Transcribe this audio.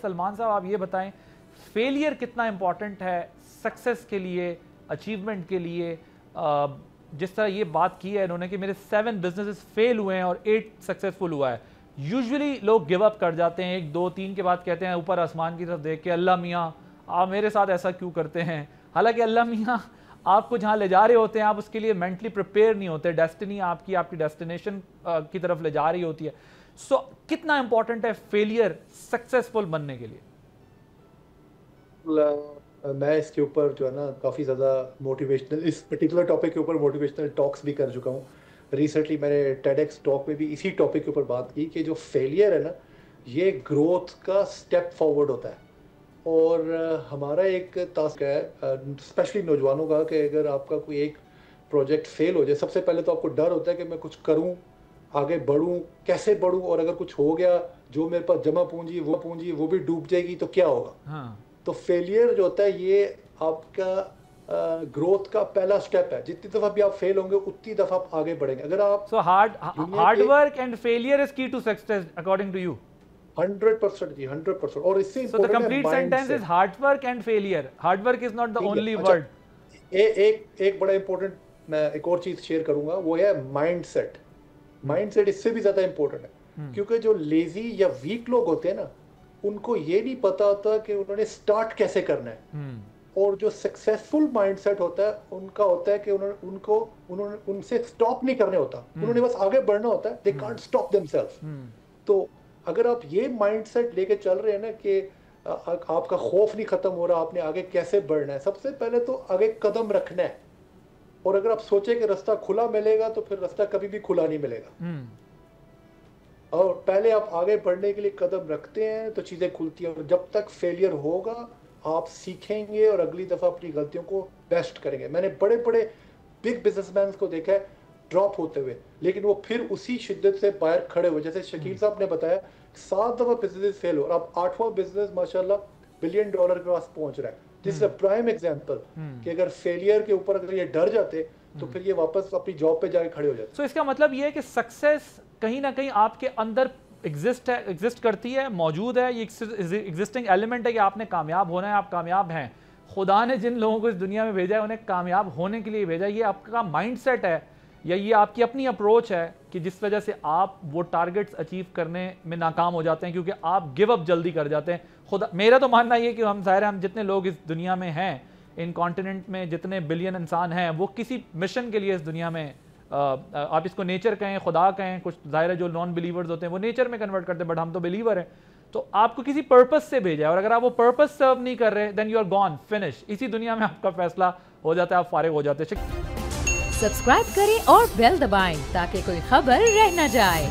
سلمان صاحب آپ یہ بتائیں فیلئر کتنا امپورٹنٹ ہے سکسیس کے لیے, اچیومنٹ کے لیے. جس طرح یہ بات کی ہے انہوں نے کہ میرے 7 بزنسز فیل ہوئے ہیں اور 8 سکسیسفل ہوا ہے. یوزولی لوگ گیو اپ کر جاتے ہیں, 1 2 3 کے بعد کہتے ہیں اوپر آسمان کی طرف دیکھ کے اللہ میاں آپ میرے ساتھ ایسا کیوں کرتے ہیں. حالانکہ اللہ میاں آپ کو جہاں لے جا رہے ہوتے ہیں آپ اس کے لیے مینٹلی پریپیئر نہیں ہوتے, ڈیسٹنی آپ کی ڈیسٹینیشن کی طرف لے جا رہی ہوتی ہے. سو کتنا امپورٹنٹ ہے فیلئر سکسیسفل بننے کے لیے؟ میں اس کے اوپر جو ہے نا کافی زیادہ موٹیویشنل, اس پرٹیکولر ٹاپک کے اوپر موٹیویشنل ٹاکس بھی کر چکا ہوں. ریسنٹلی میں نے ٹیڈ ایکس ٹاک میں بھی اسی ٹاپک کے اوپر بات کی کہ جو فیلئر ہے نا یہ گروتھ کا سٹیپ فارورڈ ہوتا ہے. اور ہمارا ایک ٹاسک ہے اسپیشلی نوجوانوں کا کہ اگر آپ کا کوئی ایک پروجیکٹ فیل ہو جائے, سب سے پہلے تو آپ کو ڈر ہوتا ہے کہ میں کچھ کروں, آگے بڑھوں, کیسے بڑھوں, اور اگر کچھ ہو گیا جو میرے پاس جمع پونجی وہ بھی ڈوب جائے گی تو کیا ہوگا. تو فیلئر جو ہوتا ہے یہ آپ کا گروتھ کا پہلا سٹیپ ہے. جتنی دفعہ بھی آپ فیل ہوں گے اتنی دفعہ آپ آگے بڑھیں گے. اگر آپ so hard work and failure is key to success according to you. 100% جی 100%. اور اس سے so the complete sentence is hard work and failure. hard work is not the only word. ایک بڑا امپورٹنٹ میں ایک اور چیز شیئر کروں گا, وہ ہے مائنڈ سیٹ. مائنڈ سیٹ اس سے بھی زیادہ امپورٹنٹ ہے, کیونکہ جو لیزی یا ویک لوگ ہوتے ہیں نا ان کو یہ نہیں پتا ہوتا کہ انہوں نے سٹارٹ کیسے کرنا ہے. اور جو سکسیسفل مائنڈ سیٹ ہوتا ہے ان کا ہوتا ہے کہ ان سے سٹاپ نہیں کرنے ہوتا, انہوں نے بس آگے بڑھنا ہوتا ہے. they can't stop themselves. تو اگر آپ یہ مائنڈ سیٹ لے کے چل رہے ہیں نا کہ آپ کا خوف نہیں ختم ہو رہا, آپ نے آگے کیسے بڑھنا ہے, سب سے پہلے تو آگے قدم رکھنا ہے. اور اگر آپ سوچیں کہ رستہ کھلا ملے گا تو پھر رستہ کبھی بھی کھلا نہیں ملے گا. اور پہلے آپ آگے بڑھنے کے لیے قدم رکھتے ہیں تو چیزیں کھلتی ہیں. اور جب تک فیلئر ہوگا آپ سیکھیں گے اور اگلی دفعہ اپنی غلطیوں کو بیسٹ کریں گے. میں نے بڑے بڑے بگ بزنس مینس کو دیکھا ہے ڈراپ ہوتے ہوئے, لیکن وہ پھر اسی شدت سے باہر کھڑے ہوئے. جیسے شکیل صاحب نے بتایا 7 دفعہ بزنس فیل ہو اور اب 8واں بزنس ماشاءاللہ $1 بلین کے پاس پہنچ رہا ہے. دس از اے پرائم ایگزامپل کہ اگر فیلئر کے اوپر اگر یہ ڈر جاتے تو پھر یہ واپس اپنی جاب پہ جا کے کھڑے ہو جاتے. سو اس کا مطلب یہ ہے کہ سکسیس کہیں نہ کہیں آپ کے اندر ایگزسٹ کرتی ہے, موجود ہے, یہ ایگزسٹنگ ایلیمنٹ ہے کہ آپ نے کامیاب ہونا ہے, آپ کامیاب ہیں. خدا نے جن لوگوں کو اس دنیا میں بھیجا ہے انہیں کامیاب ہونے کے لیے بھیجا. یہ آپ کا مائنڈ سیٹ ہے یا یہ آپ کی اپنی اپروچ ہے کہ جس وجہ سے آپ وہ ٹارگٹس اچیو کرنے میں ناکام ہو جاتے ہیں کیونکہ آپ گیو اپ جلدی کر جاتے ہیں. میرا تو ماننا یہ کہ ہم ظاہر ہے ہم جتنے لوگ اس دنیا میں ہیں, ان کانٹیننٹ میں جتنے بلین انسان ہیں, وہ کسی مشن کے لیے اس دنیا میں, آپ اس کو نیچر کہیں, خدا کہیں, کچھ ظاہر ہے جو نان بلیورز ہوتے ہیں وہ نیچر میں کنورٹ کرتے ہیں, بٹ ہم تو بلیور ہیں. تو آپ کو کسی پرپس سے بھیجا ہے اور اگر آپ وہ پرپس سرو نہیں کر رہے then you are gone, finish. اسی دنیا میں آپ کا فیصلہ ہو جاتا ہے, آپ فارغ ہو جاتے ہیں. سبسکرائب کریں اور بیل دبائیں تاکہ کوئی خبر رہ نہ جائے.